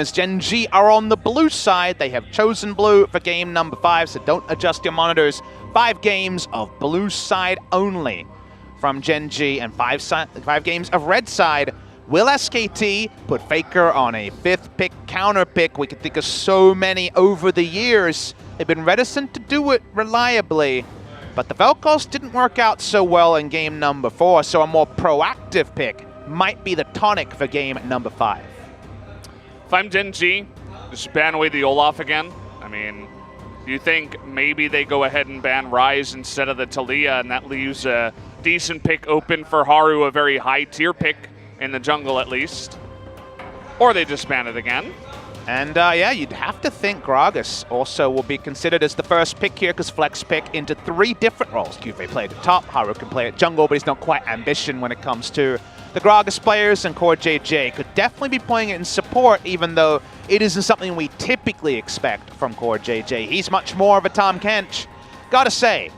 As Gen.G are on the blue side, they have chosen blue for game number 5, so don't adjust your monitors. 5 games of blue side only from Gen.G and 5 games of red side. Will SKT put Faker on a 5th pick, counter pick? We could think of so many over the years. They've been reticent to do it reliably, but the Vel'Koz didn't work out so well in game number 4, so a more proactive pick might be the tonic for game number 5. If I'm Gen.G, just ban away the Olaf again. I mean, do you think maybe they go ahead and ban Ryze instead of the Taliyah, and that leaves a decent pick open for Haru, a very high tier pick in the jungle at least? Or they just ban it again. And yeah, you'd have to think Gragas also will be considered as the first pick here, because flex pick into 3 different roles. QV play at the top, Haru can play at jungle, but he's not quite ambition when it comes to the Gragas players, and CoreJJ could definitely be playing it in support, even though it isn't something we typically expect from CoreJJ. He's much more of a Tahm Kench. Gotta say,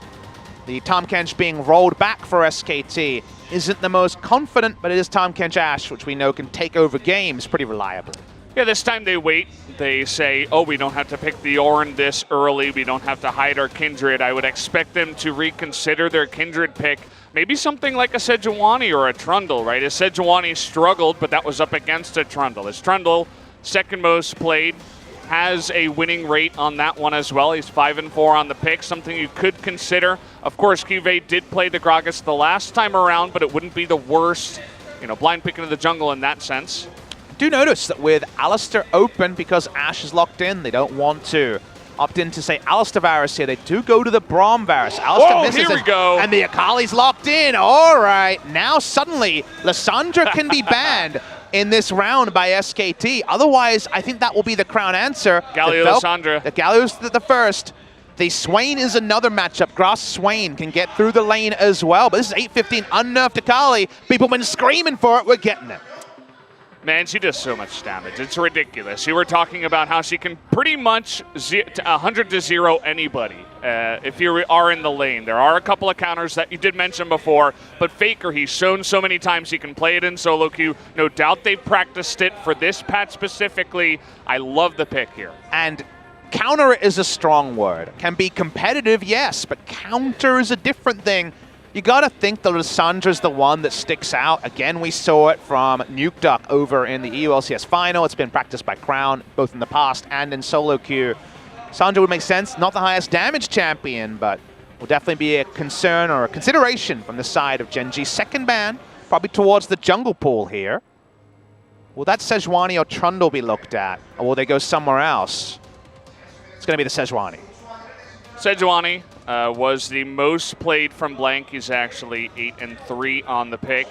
the Tahm Kench being rolled back for SKT isn't the most confident, but it is Tahm Kench Ashe, which we know can take over games pretty reliably. Yeah, this time they wait. They say, oh, we don't have to pick the Ornn this early. We don't have to hide our Kindred. I would expect them to reconsider their Kindred pick. Maybe something like a Sejuani or a Trundle, right? A Sejuani struggled, but that was up against a Trundle. His Trundle, second most played, has a winning rate on that one as well. He's 5-4 on the pick, something you could consider. Of course, QV did play the Gragas the last time around, but it wouldn't be the worst, blind pick into the jungle in that sense. Do notice that with Alistar open, because Ashe is locked in, they don't want to opt in to say Alistar Varus here. They do go to the Braum Varus. Alistar misses here we go. And the Akali's locked in. All right, now suddenly Lissandra can be banned in this round by SKT. Otherwise, I think that will be the crown answer. Galio Lissandra. The Galio's the first. The Swain is another matchup. Grass Swain can get through the lane as well. But this is 8-15 unnerfed Akali. People have been screaming for it. We're getting it. Man, she does so much damage. It's ridiculous. You were talking about how she can pretty much 100 to 0 anybody if you are in the lane. There are a couple of counters that you did mention before, but Faker, he's shown so many times he can play it in solo queue. No doubt they've practiced it for this patch specifically. I love the pick here. And counter is a strong word. Can be competitive, yes, but counter is a different thing. You gotta think that Lissandra's the one that sticks out. Again, we saw it from Nuke Duck over in the EU LCS final. It's been practiced by Crown, both in the past and in solo queue. Sandra would make sense. Not the highest damage champion, but will definitely be a concern or a consideration from the side of Gen.G. Second ban, probably towards the jungle pool here. Will that Sejuani or Trundle be looked at, or will they go somewhere else? It's gonna be the Sejuani. Sejuani was the most played from Blank. He's actually 8-3 on the pick.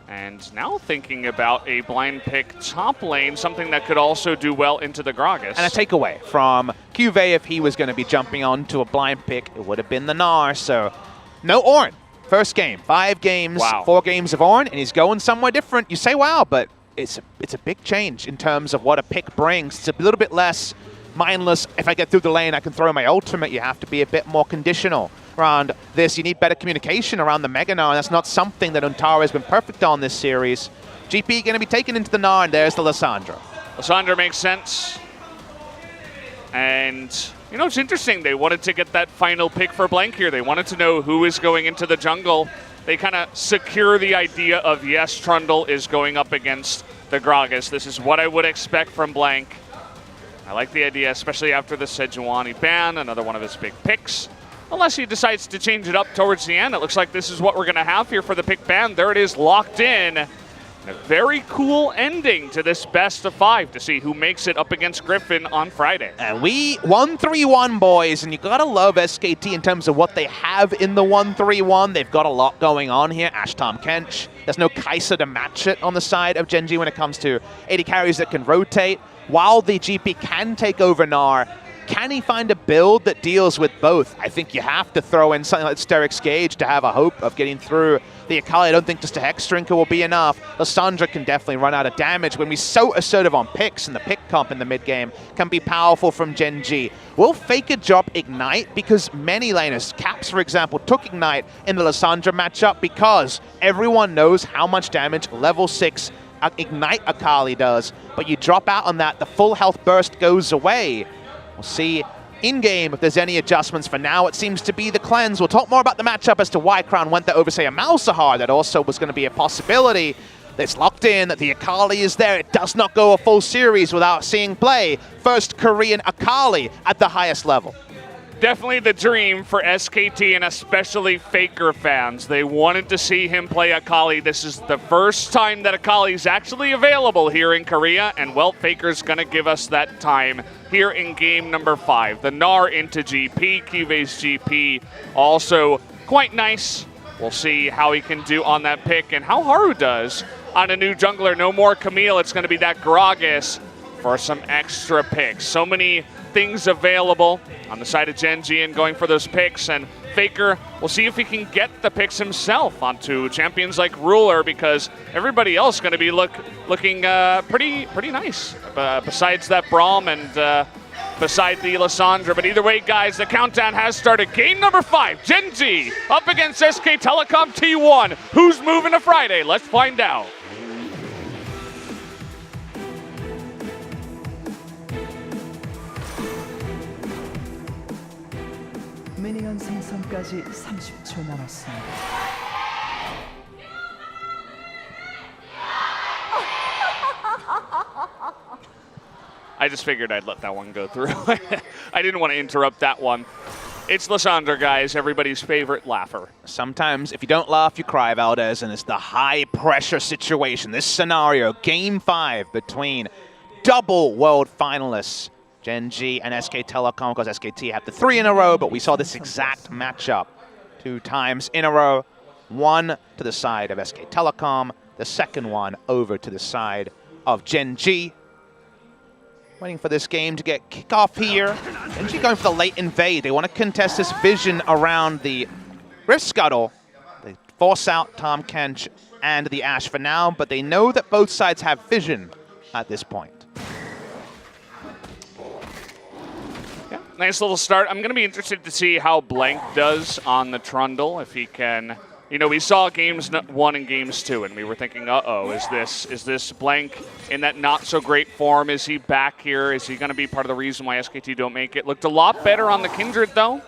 And now thinking about a blind pick top lane, something that could also do well into the Gragas. And a takeaway from QV, if he was going to be jumping on to a blind pick, it would have been the Gnar. So no Ornn. First game, 5 games, wow. 4 games of Ornn, and he's going somewhere different. You say, wow, but it's a big change in terms of what a pick brings. It's a little bit less mindless. If I get through the lane, I can throw my ultimate. You have to be a bit more conditional around this. You need better communication around the Mega Gnar, and that's not something that Untara has been perfect on this series. GP going to be taken into the Gnar, and there's the Lissandra. Lissandra makes sense. And, it's interesting. They wanted to get that final pick for Blank here. They wanted to know who is going into the jungle. They kind of secure the idea of, yes, Trundle is going up against the Gragas. This is what I would expect from Blank. I like the idea, especially after the Sejuani ban, another one of his big picks. Unless he decides to change it up towards the end. It looks like this is what we're going to have here for the pick ban. There it is, locked in. And a very cool ending to this best of 5 to see who makes it up against Griffin on Friday. And we 1-3-1, boys, and you got to love SKT in terms of what they have in the 1-3-1. They've got a lot going on here. Ashe Tahm Kench. There's no Kai'Sa to match it on the side of Gen.G when it comes to AD carries that can rotate. While the GP can take over Gnar, can he find a build that deals with both? I think you have to throw in something like Steric's Gauge to have a hope of getting through the Akali. I don't think just a Hex Drinker will be enough. Lissandra can definitely run out of damage when we're so assertive on picks, and the pick comp in the mid game can be powerful from Gen.G. Will Faker drop Ignite? Because many laners, Caps for example, took Ignite in the Lissandra matchup because everyone knows how much damage level 6 Ignite Akali does, but you drop out on that, the full health burst goes away. We'll see in-game if there's any adjustments. For now, it seems to be the cleanse. We'll talk more about the matchup as to why Crown went there over, say, a Malzahar. That also was going to be a possibility. It's locked in that the Akali is there. It does not go a full series without seeing play. First Korean Akali at the highest level. Definitely the dream for SKT and especially Faker fans. They wanted to see him play Akali. This is the first time that Akali is actually available here in Korea, and well, Faker's going to give us that time here in game number 5. The Gnar into GP, Cuve's GP also quite nice. We'll see how he can do on that pick and how Haru does on a new jungler. No more Camille, it's going to be that Gragas for some extra picks. So many things available on the side of Gen.G and going for those picks, and Faker, we'll see if he can get the picks himself onto champions like Ruler, because everybody else is going to be looking pretty nice, besides that Braum and beside the Lissandra. But either way, guys, the countdown has started. Game number 5, Gen.G up against SK Telecom T1. Who's moving to Friday? Let's find out. 미니언 생성까지 30초 남았습니다. I just figured I'd let that one go through. I didn't want to interrupt that one. It's Lissandra, guys, everybody's favorite laugher. Sometimes if you don't laugh, you cry, Valdez, and it's the high-pressure situation. This scenario, Game 5 between double world finalists, Gen.G and SK Telecom, because SKT have the 3 in a row, but we saw this exact matchup 2 times in a row. One to the side of SK Telecom, the second one over to the side of Gen.G. Waiting for this game to get kickoff here. Gen.G going for the late invade. They want to contest this vision around the Rift Scuttle. They force out Tahm Kench and the Ashe for now, but they know that both sides have vision at this point. Yeah, nice little start. I'm going to be interested to see how Blank does on the Trundle, if he can. You know, we saw games 1 and games 2, and we were thinking, uh-oh, is this Blank in that not-so-great form? Is he back here? Is he going to be part of the reason why SKT don't make it? Looked a lot better on the Kindred, though.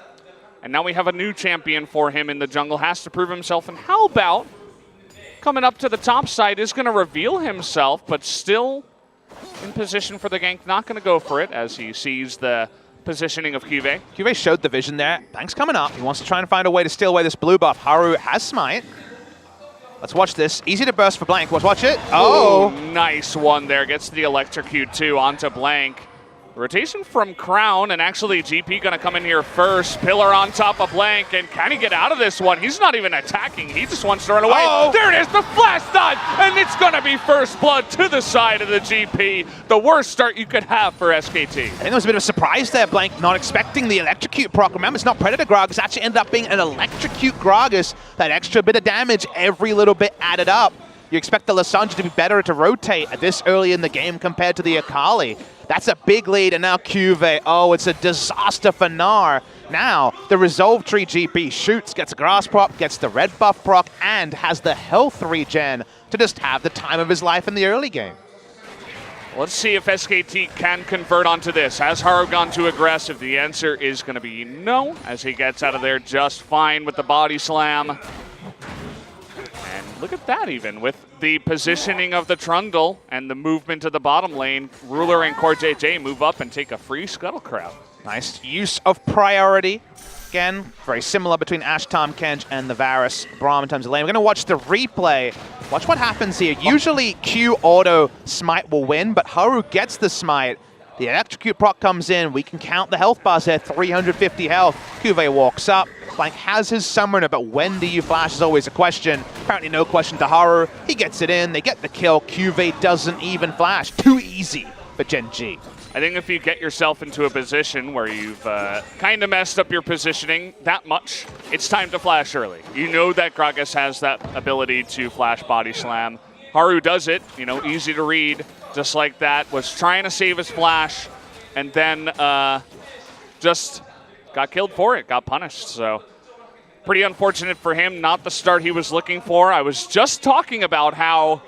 And now we have a new champion for him in the jungle. Has to prove himself. And how about coming up to the top side is going to reveal himself, but still in position for the gank. Not going to go for it as he sees the positioning of Cuve. Cuve showed the vision there. Blank's coming up. He wants to try and find a way to steal away this blue buff. Haru has Smite. Let's watch this. Easy to burst for Blank. Let's watch it. Oh! Ooh, nice one there. Gets the electrocute too onto Blank. Rotation from Crown, and actually GP gonna come in here first. Pillar on top of Blank, and can he get out of this one? He's not even attacking. He just wants to run away. Oh. There it is, the flash dodge, and it's gonna be first blood to the side of the GP. The worst start you could have for SKT. I think there was a bit of a surprise there, Blank, not expecting the electrocute proc. Remember, it's not Predator Gragas. It actually ended up being an electrocute Gragas. That extra bit of damage, every little bit added up. You expect the Lissandra to be better to rotate at this early in the game compared to the Akali. That's a big lead, and now Cuve. Oh, it's a disaster for Gnar. Now, the Resolve Tree GP shoots, gets a grass proc, gets the red buff proc, and has the health regen to just have the time of his life in the early game. Let's see if SKT can convert onto this. Has Haru gone too aggressive? The answer is going to be no, as he gets out of there just fine with the body slam. And look at that, even with the positioning of the Trundle and the movement to the bottom lane, Ruler and Core JJ move up and take a free Scuttle Crowd. Nice use of priority. Again, very similar between Ashe, Tahm Kench, and the Varus Braum in terms of lane. We're going to watch the replay. Watch what happens here. Usually Q auto Smite will win, but Haru gets the Smite. The electrocute proc comes in. We can count the health bars there, 350 health. Cuve walks up. Blank has his summoner, but when do you flash is always a question. Apparently no question to Haru. He gets it in. They get the kill. Cuve doesn't even flash. Too easy for Gen.G. I think if you get yourself into a position where you've kind of messed up your positioning that much, it's time to flash early. You know that Gragas has that ability to flash body slam. Haru does it, you know, easy to read, just like that. Was trying to save his flash, and then just got killed for it, got punished. So pretty unfortunate for him, not the start he was looking for. I was just talking about how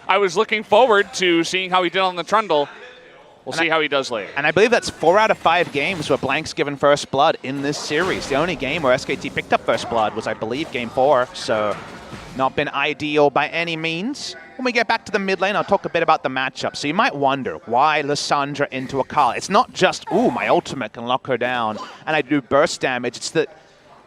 I was looking forward to seeing how he did on the Trundle. We'll see how he does later. And I believe that's 4 out of 5 games where Blank's given first blood in this series. The only game where SKT picked up first blood was, I believe, game 4. So not been ideal by any means. When we get back to the mid lane, I'll talk a bit about the matchup. So you might wonder, why Lissandra into Akali? It's not just, ooh, my ultimate can lock her down and I do burst damage. It's that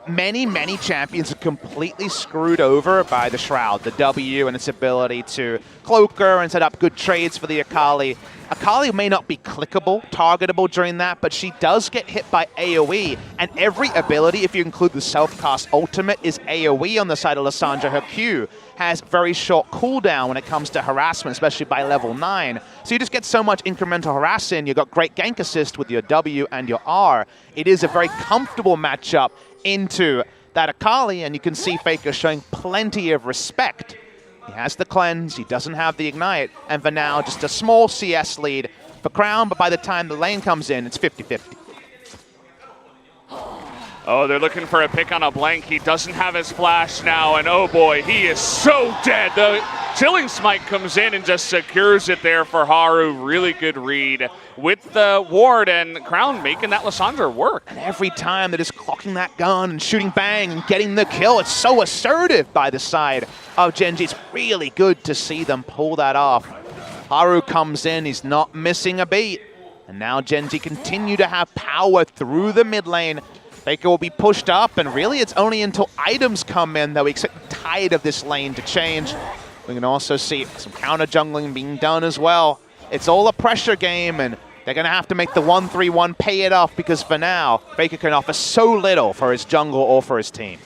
many, many champions are completely screwed over by the Shroud, the W and its ability to cloak her and set up good trades for the Akali. Akali may not be clickable, targetable during that, but she does get hit by AoE, and every ability, if you include the self-cast ultimate, is AoE on the side of Lissandra. Her Q has very short cooldown when it comes to harassment, especially by level 9. So you just get so much incremental harassing. You've got great gank assist with your W and your R. It is a very comfortable matchup into that Akali, and you can see Faker showing plenty of respect. He has the cleanse, he doesn't have the ignite, and for now, just a small CS lead for Crown, but by the time the lane comes in, it's 50-50. Oh, they're looking for a pick on a Blank. He doesn't have his flash now, and oh boy, he is so dead. The Chilling Smite comes in and just secures it there for Haru. Really good read with the ward, and Crown making that Lissandra work. And every time they're just clocking that gun and shooting bang and getting the kill. It's so assertive by the side of Gen.G. It's really good to see them pull that off. Haru comes in, he's not missing a beat. And now Gen.G. continue to have power through the mid lane. Faker will be pushed up, and really it's only until items come in that we expect the tide of this lane to change. We can also see some counter jungling being done as well. It's all a pressure game, and they're going to have to make the 1-3-1 pay it off, because for now, Faker can offer so little for his jungle or for his team.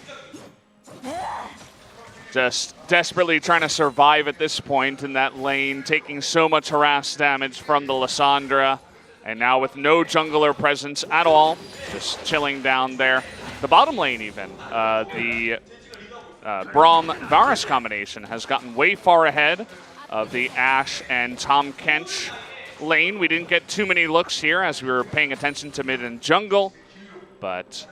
Just desperately trying to survive at this point in that lane, taking so much harass damage from the Lissandra. And now with no jungler presence at all, just chilling down there. The bottom lane even, the Braum-Varus combination has gotten way far ahead of the Ashe and Tahm Kench lane. We didn't get too many looks here as we were paying attention to mid and jungle, but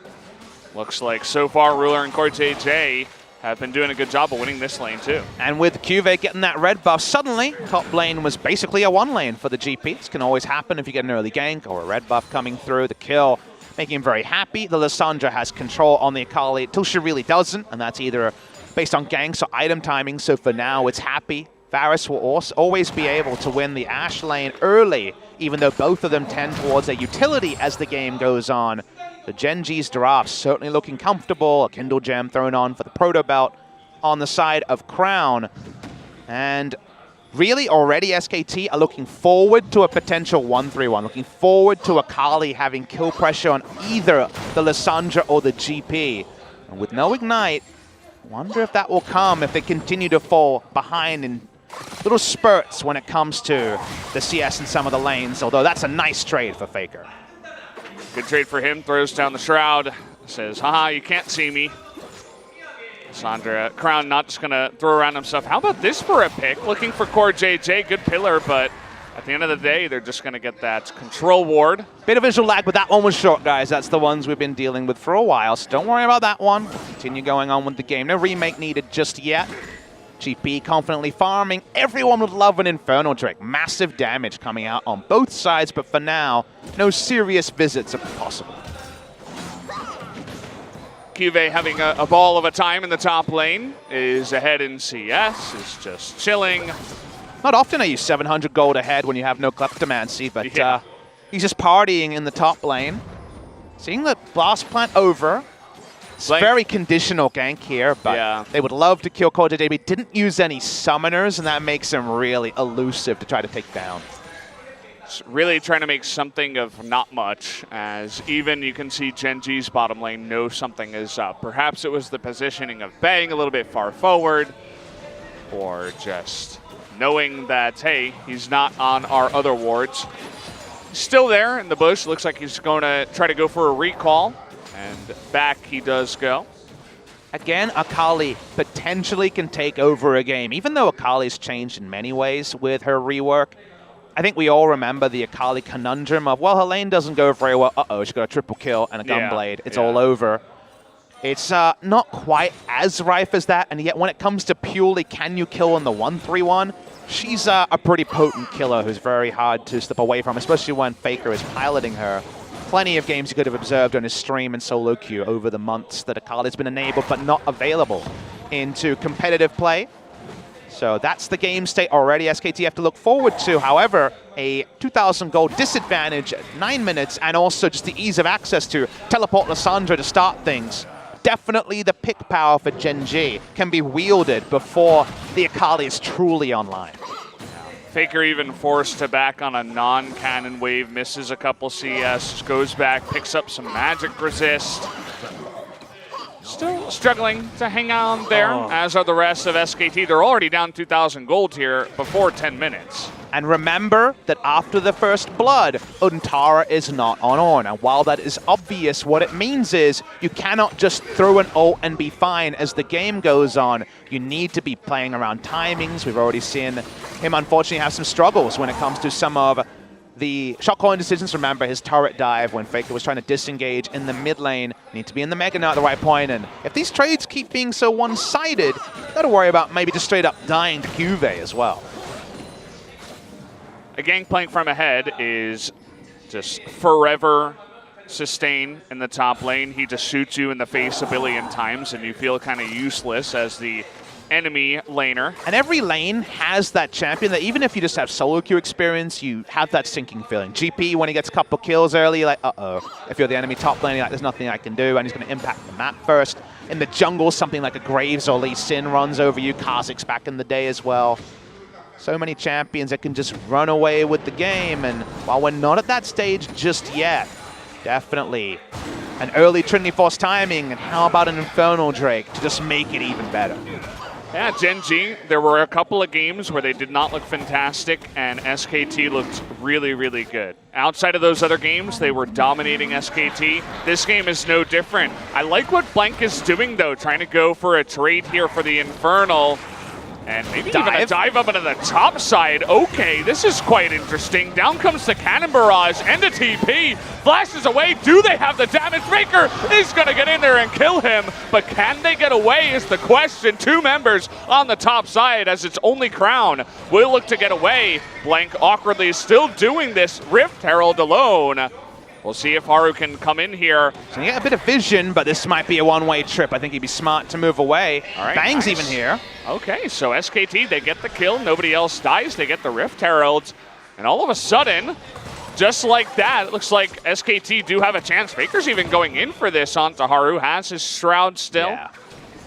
looks like so far Ruler and GEN.G have been doing a good job of winning this lane too. And with Cuvée getting that red buff, suddenly top lane was basically a 1 lane for the GP. This can always happen if you get an early gank or a red buff coming through. The kill making him very happy. The Lissandra has control on the Akali until she really doesn't, and that's either based on ganks or item timing. So for now, it's happy. Varus will also always be able to win the Ashe lane early, even though both of them tend towards a utility as the game goes on. The Gen.G's draft certainly looking comfortable. A Kindle Gem thrown on for the Proto Belt on the side of Crown. And really already SKT are looking forward to a potential 1-3-1. Looking forward to Akali having kill pressure on either the Lissandra or the GP. And with no ignite, wonder if that will come if they continue to fall behind in little spurts when it comes to the CS in some of the lanes. Although that's a nice trade for Faker. Good trade for him, throws down the Shroud, says, haha, you can't see me. Lissandra, Crown not just going to throw around himself. How about this for a pick? Looking for GEN.G, good pillar, but at the end of the day, they're just going to get that control ward. Bit of visual lag, but that one was short, guys. That's the ones we've been dealing with for a while, so don't worry about that one. Continue going on with the game. No remake needed just yet. GP confidently farming. Everyone would love an Infernal Drake. Massive damage coming out on both sides, but for now, no serious visits are possible. Cuvée having a ball of a time in the top lane, is ahead in CS, is just chilling. Not often are you 700 gold ahead when you have no Kleptomancy, but he's just partying in the top lane. Seeing the Blast Plant over. It's very conditional gank here, but they would love to kill GEN.G, but didn't use any summoners, and that makes him really elusive to try to take down. It's really trying to make something of not much, as even you can see Gen.G's bottom lane know something is up. Perhaps it was the positioning of Bang a little bit far forward, or just knowing that, hey, he's not on our other wards. Still there in the bush, looks like he's going to try to go for a recall. And back he does go. Again, Akali potentially can take over a game. Even though Akali's changed in many ways with her rework, I think we all remember the Akali conundrum of, well, her lane doesn't go very well. Uh-oh, she got a triple kill and a gunblade. It's all over. It's not quite as rife as that, and yet when it comes to purely can you kill in the 1-3-1, she's a pretty potent killer who's very hard to step away from, especially when Faker is piloting her. Plenty of games you could have observed on his stream and solo queue over the months that Akali's been enabled but not available into competitive play. So that's the game state already SKT have to look forward to. However, a 2,000 gold disadvantage at 9 minutes, and also just the ease of access to teleport Lissandra to start things. Definitely the pick power for Gen.G can be wielded before the Akali is truly online. Faker even forced to back on a non-cannon wave, misses a couple CS, goes back, picks up some magic resist. Still struggling to hang on there, as are the rest of SKT. They're already down 2,000 gold here before 10 minutes. And remember that after the first blood, Untara is not on. And while that is obvious, what it means is you cannot just throw an ult and be fine as the game goes on. You need to be playing around timings. We've already seen him unfortunately have some struggles when it comes to some of the shot calling decisions. Remember his turret dive when Faker was trying to disengage in the mid lane. Need to be in the Mega now at the right point. And if these trades keep being so one-sided, gotta worry about maybe just straight up dying to Cuvée as well. A Gangplank from ahead is just forever sustain in the top lane. He just shoots you in the face a billion times and you feel kind of useless as the enemy laner. And every lane has that champion that even if you just have solo queue experience, you have that sinking feeling. GP, when he gets a couple kills early, you're like, uh-oh. If you're the enemy top lane, you're like, there's nothing I can do, and he's going to impact the map first. In the jungle, something like a Graves or Lee Sin runs over you. Kha'Zix back in the day as well. So many champions that can just run away with the game, and while we're not at that stage just yet, definitely an early Trinity Force timing, and how about an Infernal Drake to just make it even better? Yeah, Gen.G, there were a couple of games where they did not look fantastic, and SKT looked really, really good. Outside of those other games, they were dominating SKT. This game is no different. I like what Blank is doing, though, trying to go for a trade here for the Infernal. And maybe even a dive up into the top side. Okay, this is quite interesting. Down comes the Cannon Barrage and a TP. Flashes away. Do they have the damage? Faker is going to get in there and kill him. But can they get away is the question. Two members on the top side as its only Crown will look to get away. Blank awkwardly is still doing this. Rift Herald alone. We'll see if Haru can come in here. So you get a bit of vision, but this might be a one-way trip. I think he'd be smart to move away. All right, Bang's nice. even here. Okay, so SKT, they get the kill. Nobody else dies. They get the Rift Heralds. And all of a sudden, just like that, it looks like SKT do have a chance. Faker's even going in for this onto Haru. Has his Shroud still. Yeah.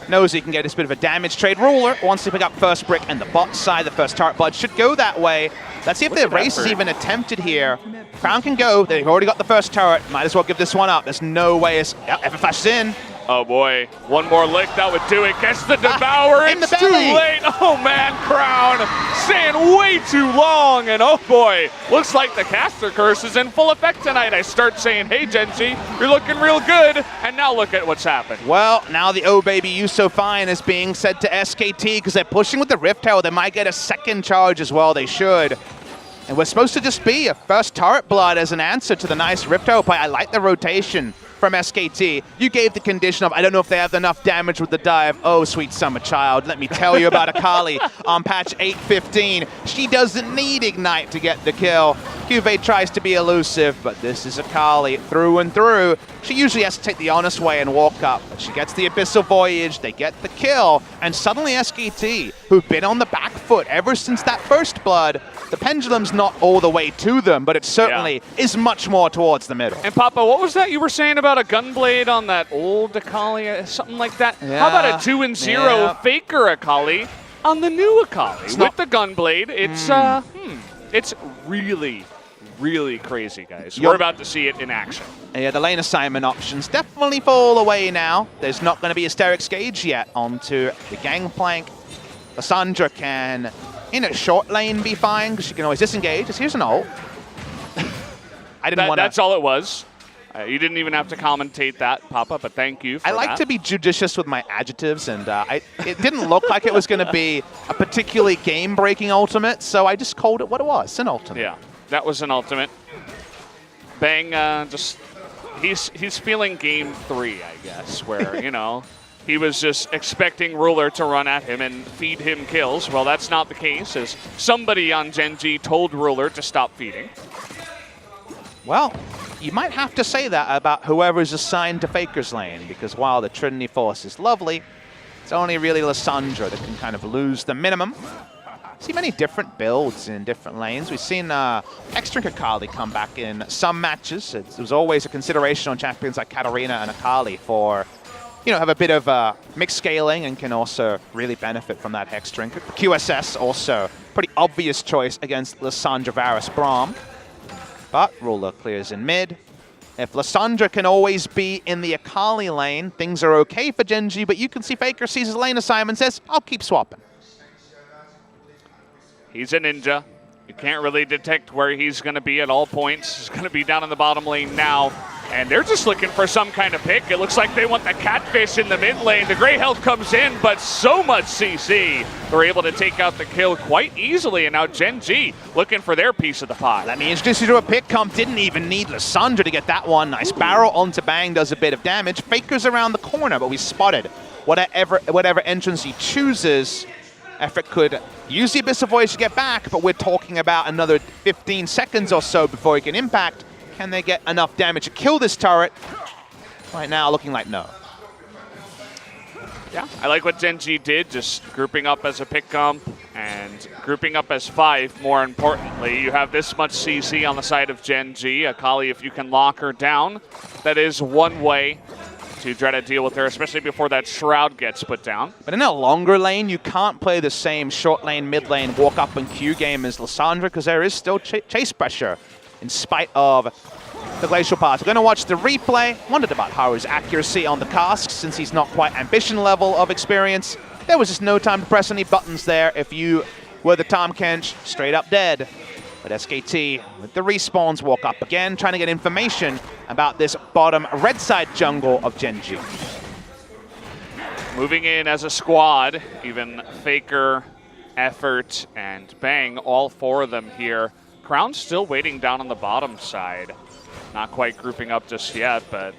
Knows he can get this bit of a damage trade. Ruler wants to pick up first brick, and the bot side, the first turret blood should go that way. Let's see if the race is even attempted here. Crown can go. They've already got the first turret. Might as well give this one up. There's no way. Yep, FF's in. Oh boy, one more lick, that would do it. Gets the Devourer, in the it's too late. Oh man, Crown staying way too long. And oh boy, looks like the caster curse is in full effect tonight. I start saying, hey Gen.G, you're looking real good. And now look at what's happened. Well, now the oh baby, you so fine is being said to SKT because they're pushing with the Rift Herald. They might get a second charge as well. They should. And we're supposed to just be a first turret blood as an answer to the nice Rift Herald play. I like the rotation from SKT. You gave the condition of, I don't know if they have enough damage with the dive. Oh, sweet summer child. Let me tell you about Akali on patch 8.15. She doesn't need Ignite to get the kill. Cuvée tries to be elusive, but this is Akali through and through. She usually has to take the honest way and walk up, but she gets the Abyssal Voyage, they get the kill, and suddenly SKT, who've been on the back foot ever since that first blood, the pendulum's not all the way to them, but it certainly is much more towards the middle. And Papa, what was that you were saying about a Gunblade on that old Akali, something like that? Yeah. How about a 2-0 Faker Akali on the new Akali with the Gunblade? It's really, really crazy, guys. We're about to see it in action. Yeah, the lane assignment options definitely fall away now. There's not going to be a Sterix Gauge yet onto the Gangplank. Lissandra can, in a short lane, be fine because she can always disengage. Here's an ult. I didn't want to. That's all it was. You didn't even have to commentate that, Papa, but thank you for I like that. to be judicious with my adjectives, and it didn't look like it was going to be a particularly game-breaking ultimate, so I just called it what it was, an ultimate. Yeah, that was an ultimate. Bang, he's feeling game 3, I guess, where, you know, he was just expecting Ruler to run at him and feed him kills. Well, that's not the case, as somebody on Gen.G told Ruler to stop feeding. Well, you might have to say that about whoever's assigned to Faker's lane, because while the Trinity Force is lovely, it's only really Lissandra that can kind of lose the minimum. See many different builds in different lanes. We've seen X-Drink Akali come back in some matches. It was always a consideration on champions like Katarina and Akali for, have a bit of mixed scaling and can also really benefit from that Hex Drink. QSS also pretty obvious choice against Lissandra Varus Braum. But Ruler clears in mid. If Lissandra can always be in the Akali lane, things are okay for Gen.G, but you can see Faker sees his lane assignment, says, I'll keep swapping. He's a ninja. You can't really detect where he's going to be at all points. He's going to be down in the bottom lane now. And they're just looking for some kind of pick. It looks like they want the catfish in the mid lane. The Grey Health comes in, but so much CC. They're able to take out the kill quite easily. And now Gen.G looking for their piece of the pie. Let me introduce you to a pick comp. Didn't even need Lissandra to get that one. Nice barrel onto Bang, does a bit of damage. Faker's around the corner, but we spotted whatever entrance he chooses. Effort could use the Abyss of Voice to get back, but we're talking about another 15 seconds or so before he can impact. Can they get enough damage to kill this turret? Right now, looking like no. Yeah, I like what Gen.G did, just grouping up as a pick comp and grouping up as 5, more importantly. You have this much CC on the side of Gen.G. Akali, if you can lock her down, that is one way to try to deal with her, especially before that Shroud gets put down. But in a longer lane, you can't play the same short lane, mid lane, walk up and Q game as Lissandra, because there is still chase pressure in spite of the Glacial Pass. We're going to watch the replay. Wondered about Haru's accuracy on the casks, since he's not quite ambition level of experience. There was just no time to press any buttons there. If you were the Tahm Kench, straight up dead. But SKT, with the respawns, walk up again, trying to get information about this bottom red side jungle of Gen.G. Moving in as a squad, even Faker, Effort, and Bang, all 4 of them here. Crown's still waiting down on the bottom side. Not quite grouping up just yet, but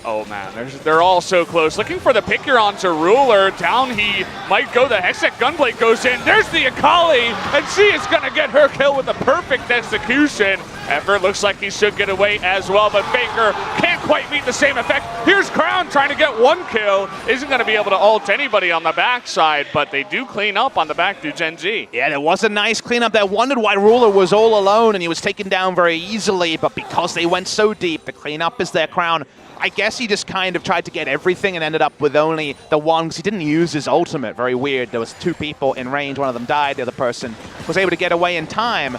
oh man, they're all so close. Looking for the pick here onto Ruler. Down he might go. The Hextech Gunblade goes in. There's the Akali, and she is going to get her kill with a perfect execution. Effort looks like he should get away as well, but Faker can't quite meet the same effect. Here's Crown trying to get 1 kill. Isn't going to be able to ult anybody on the backside, but they do clean up on the back to Gen.G. Yeah, there was a nice cleanup there. Wondered why Ruler was all alone, and he was taken down very easily, but because they went so deep, the cleanup is there. Crown, I guess he just kind of tried to get everything and ended up with only the one, because he didn't use his ultimate. Very weird. There was 2 people in range. One of them died. The other person was able to get away in time.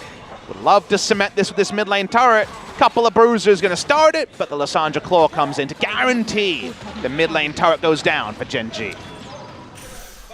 Would love to cement this with this mid lane turret. Couple of bruisers going to start it, but the Lissandra Claw comes in to guarantee the mid lane turret goes down for Gen.G.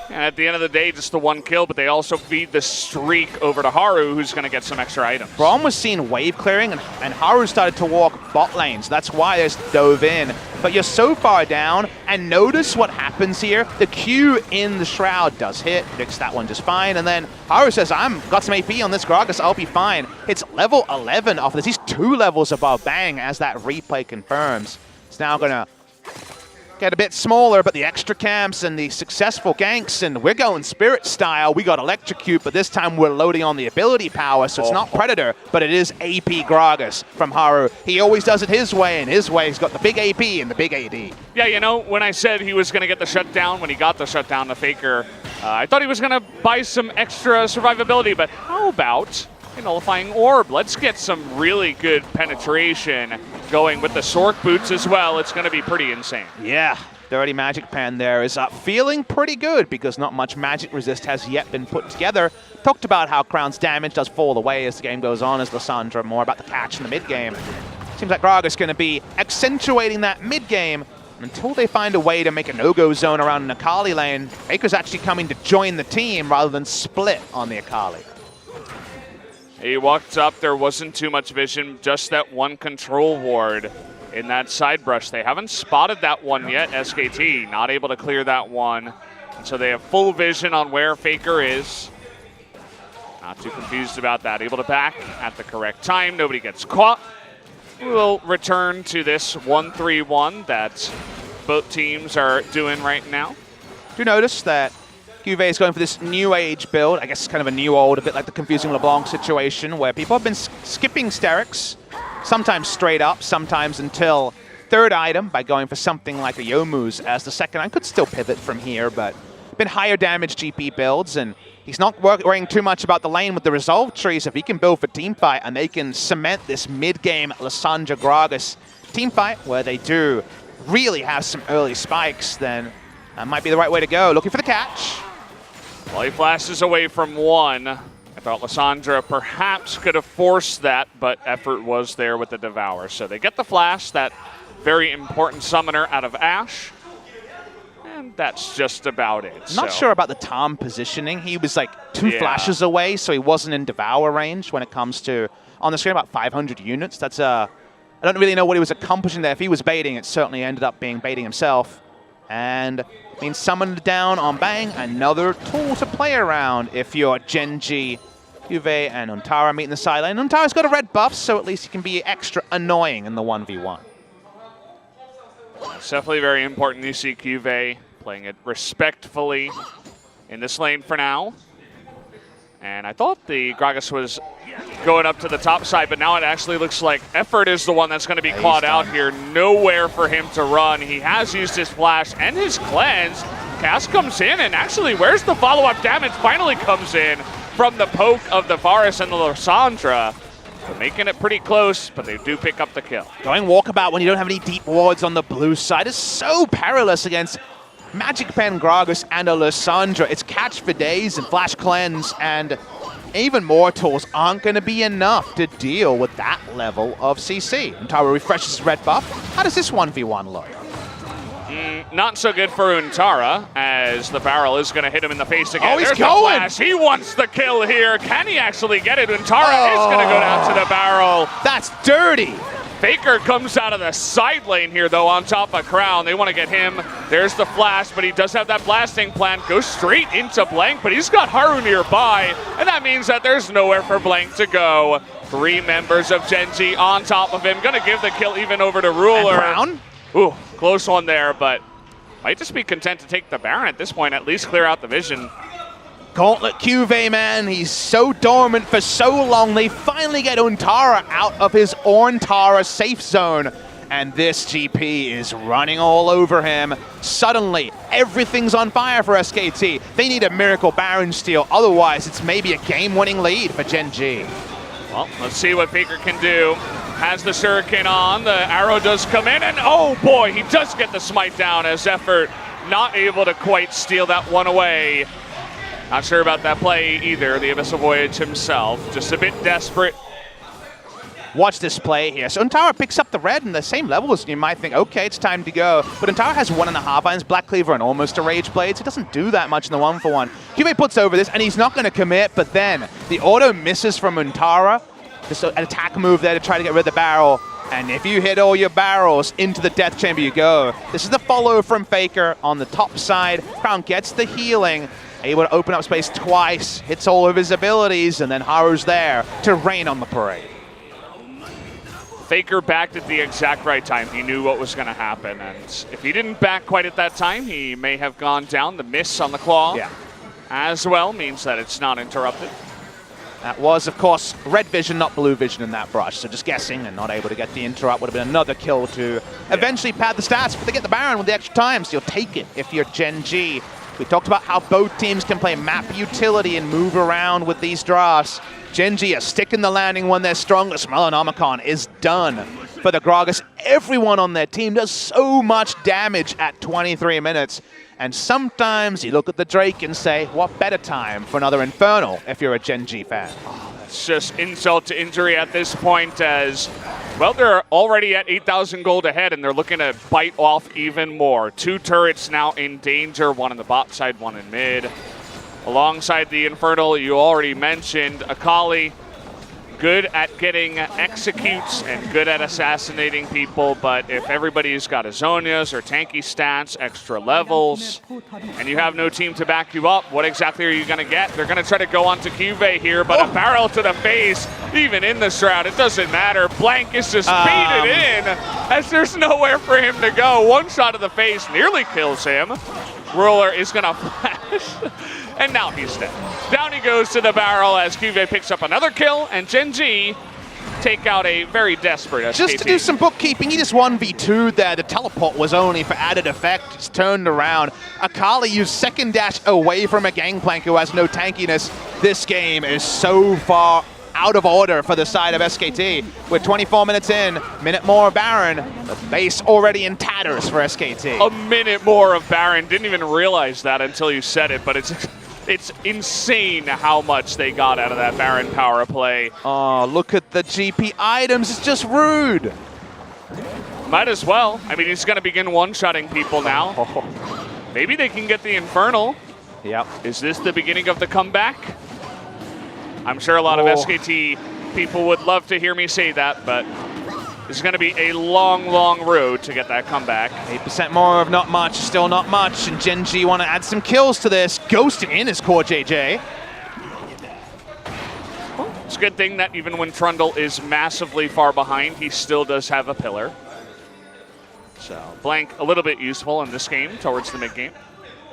And at the end of the day, just the 1 kill, but they also feed the streak over to Haru, who's going to get some extra items. Braum was seen wave clearing, and Haru started to walk bot lane, so that's why they dove in. But you're so far down, and notice what happens here. The Q in the Shroud does hit, predicts that one just fine, and then Haru says, I've got some AP on this Gragas, I'll be fine. It's level 11 off this. He's 2 levels above Bang, as that replay confirms. It's now going to get a bit smaller, but the extra camps and the successful ganks, and we're going Spirit style. We got Electrocute, but this time we're loading on the ability power, so it's not Predator, but it is AP Gragas from Haru. He always does it his way, and his way he's got the big AP and the big AD. Yeah, you know, when I said he was going to get the shutdown, when he got the shutdown, the Faker, I thought he was going to buy some extra survivability, but how about a Nullifying Orb? Let's get some really good penetration going with the Sork boots as well. It's going to be pretty insane. Yeah, the already Magic Pan there is feeling pretty good, because not much magic resist has yet been put together. Talked about how Crown's damage does fall away as the game goes on, as Lissandra, more about the catch in the mid game. Seems like Gragas is going to be accentuating that mid game until they find a way to make a no-go zone around an Akali lane. Faker's actually coming to join the team rather than split on the Akali. He walked up, there wasn't too much vision, just that 1 control ward in that side brush. They haven't spotted that one yet, SKT, not able to clear that one. So they have full vision on where Faker is. Not too confused about that. Able to back at the correct time, nobody gets caught. We'll return to this 1-3-1 that both teams are doing right now. Do notice that Juve is going for this new age build. I guess it's kind of a new old, a bit like the confusing LeBlanc situation where people have been skipping Sterix, sometimes straight up, sometimes until third item by going for something like a Youmuu's as the second item. Could still pivot from here, but been higher damage GP builds, and he's not worrying too much about the lane with the Resolve trees. If he can build for teamfight and they can cement this mid-game Lissandra Gragas teamfight where they do really have some early spikes, then that might be the right way to go. Looking for the catch. Well, he flashes away from one. I thought Lissandra perhaps could have forced that, but effort was there with the Devour. So they get the flash, that very important summoner out of Ashe. And that's just about it. Not sure about the Tom positioning. He was like two flashes away, so he wasn't in Devour range when it comes to, on the screen, about 500 units. That's I don't really know what he was accomplishing there. If he was baiting, it certainly ended up being baiting himself. And being summoned down on Bang, another tool to play around if you're Gen.G. Juve and Untara meet in the side lane. Untara's got a red buff, so at least he can be extra annoying in the 1v1. It's definitely very important you see Juve playing it respectfully in this lane for now. And I thought the Gragas was going up to the top side, but now it actually looks like Effort is the one that's going to be caught out here. Nowhere for him to run. He has used his flash and his cleanse. Cass comes in, and actually, where's the follow-up damage? Finally comes in from the poke of the Varus and the Lissandra. They're making it pretty close, but they do pick up the kill. Going walkabout when you don't have any deep wards on the blue side is so perilous against Magic Pen Gragas and a Lissandra. It's catch for days and flash cleanse, and even more tools aren't going to be enough to deal with that level of CC. Untara refreshes his red buff. How does this 1v1 look? Not so good for Untara, as the barrel is going to hit him in the face again. Oh, he's There's going! The flash. He wants the kill here. Can he actually get it? Untara is going to go down to the barrel. That's dirty! Faker comes out of the side lane here, though, on top of Crown. They want to get him. There's the flash, but he does have that blasting plan. Goes straight into Blank, but he's got Haru nearby, and that means that there's nowhere for Blank to go. 3 members of Gen.G on top of him. Going to give the kill even over to Ruler. And Crown? Ooh, close one there, but might just be content to take the Baron at this point, at least clear out the vision. Gauntlet Juve, man, he's so dormant for so long. They finally get Untara out of his Orntara safe zone, and this GP is running all over him. Suddenly, everything's on fire for SKT. They need a miracle Baron steal, otherwise it's maybe a game-winning lead for Gen.G. Well, let's see what Faker can do. Has the Shuriken on, the arrow does come in, and oh boy, he does get the smite down as Effort not able to quite steal that one away. Not sure about that play either, the Abyssal Voyage himself. Just a bit desperate. Watch this play here. So Untara picks up the red in the same level as you might think, okay, it's time to go. But Untara has 1.5 irons, Black Cleaver, and almost a Rage Blade, so it doesn't do that much in the 1-for-1. Juve puts over this, and he's not going to commit, but then the auto misses from Untara. Just an attack move there to try to get rid of the barrel. And if you hit all your barrels, into the death chamber you go. This is the follow from Faker on the top side. Crown gets the healing. Able to open up space twice, hits all of his abilities, and then Haru's there to rain on the parade. Faker backed at the exact right time. He knew what was going to happen, and if he didn't back quite at that time, he may have gone down. The miss on the claw as well means that it's not interrupted. That was, of course, red vision, not blue vision in that brush, so just guessing and not able to get the interrupt would have been another kill to eventually pad the stats, but they get the Baron with the extra time, so you'll take it if you're Gen.G. We talked about how both teams can play map utility and move around with these drafts. Gen.G are sticking the landing when they're strongest. Melanomicon is done for the Gragas. Everyone on their team does so much damage at 23 minutes. And sometimes you look at the Drake and say, what better time for another Infernal if you're a Gen.G fan? It's just insult to injury at this point as, well, they're already at 8,000 gold ahead, and they're looking to bite off even more. 2 turrets now in danger, one on the bot side, one in mid. Alongside the Infernal, you already mentioned Akali. good at getting executes and good at assassinating people, but if everybody's got Azonias or tanky stats, extra levels, and you have no team to back you up, what exactly are you going to get? They're going to try to go onto Cuvee here, but a barrel to the face, even in the shroud, it doesn't matter. Blank is just beat it in, as there's nowhere for him to go. One shot to the face nearly kills him. Roller is going to flash, and now he's dead. Down he goes to the barrel as Cuvee picks up another kill, and Gen.G take out a very desperate SKT. Just to do some bookkeeping, he just 1v2'd there. The teleport was only for added effect. It's turned around. Akali used second dash away from a Gangplank who has no tankiness. This game is so far out of order for the side of SKT. With 24 minutes in, minute more of Baron, the base already in tatters for SKT. A minute more of Baron. Didn't even realize that until you said it, but it's insane how much they got out of that Baron power play. Oh, look at the GP items. It's just rude. Might as well. I mean, he's going to begin one-shotting people now. Maybe they can get the Infernal. Yep. Is this the beginning of the comeback? I'm sure a lot of SKT people would love to hear me say that, but this is going to be a long, long road to get that comeback. 8% more of not much, still not much, and Gen.G want to add some kills to this. Ghosting in his core JJ. It's a good thing that even when Trundle is massively far behind, he still does have a pillar. So Blank a little bit useful in this game towards the mid-game.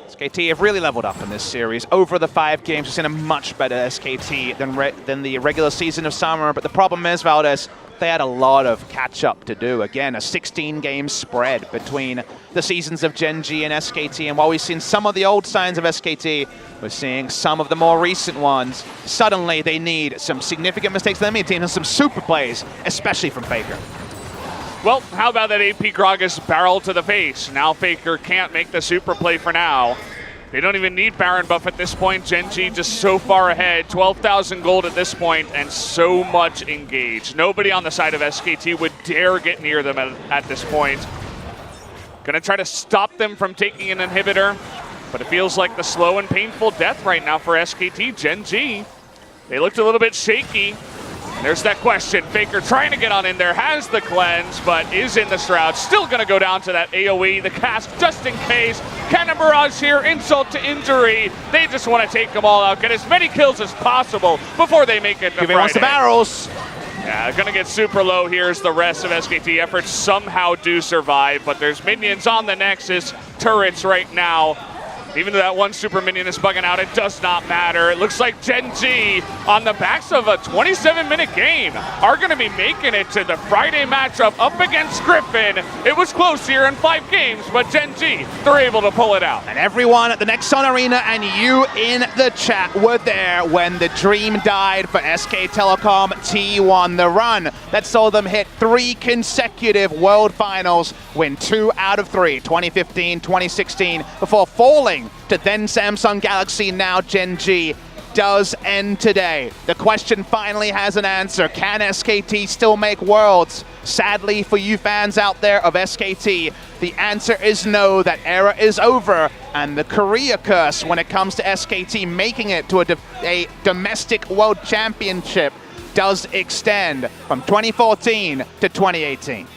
SKT have really leveled up in this series. Over the 5 games, we've seen a much better SKT than the regular season of summer. But the problem is, Valdez, they had a lot of catch-up to do. Again, a 16-game spread between the seasons of Gen.G and SKT. And while we've seen some of the old signs of SKT, we're seeing some of the more recent ones. Suddenly, they need some significant mistakes from the enemy team and some super plays, especially from Faker. Well, how about that AP Gragas barrel to the face? Now Faker can't make the super play for now. They don't even need Baron buff at this point. Gen.G just so far ahead, 12,000 gold at this point, and so much engaged. Nobody on the side of SKT would dare get near them at this point. Gonna try to stop them from taking an inhibitor, but it feels like the slow and painful death right now for SKT. Gen.G, they looked a little bit shaky. There's that question. Faker trying to get on in there, has the cleanse, but is in the shroud. Still going to go down to that AoE, the cast just in case. Cannon Barrage here, insult to injury. They just want to take them all out, get as many kills as possible before they make it to Friday. Wants the barrels. Yeah, going to get super low here as the rest of SKT efforts somehow do survive, but there's minions on the Nexus, turrets right now. Even though that one super minion is bugging out, it does not matter. It looks like Gen.G, on the backs of a 27-minute game, are going to be making it to the Friday matchup up against Griffin. It was close here in 5 games, but Gen.G, they're able to pull it out. And everyone at the Nexon Arena and you in the chat were there when the dream died for SK Telecom T1. The run that saw them hit 3 consecutive World Finals, win 2 out of 3, 2015, 2016, before falling to then Samsung Galaxy, now Gen.G, does end today. The question finally has an answer. Can SKT still make Worlds? Sadly for you fans out there of SKT, the answer is no. That era is over, and the Korea curse when it comes to SKT making it to a domestic world championship does extend from 2014 to 2018.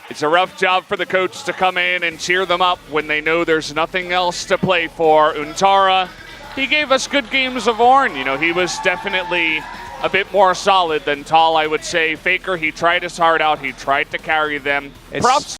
It's a rough job for the coach to come in and cheer them up when they know there's nothing else to play for. Untara, he gave us good games of Ornn. You know, he was definitely a bit more solid than Tall, I would say. Faker, he tried his heart out. He tried to carry them. Props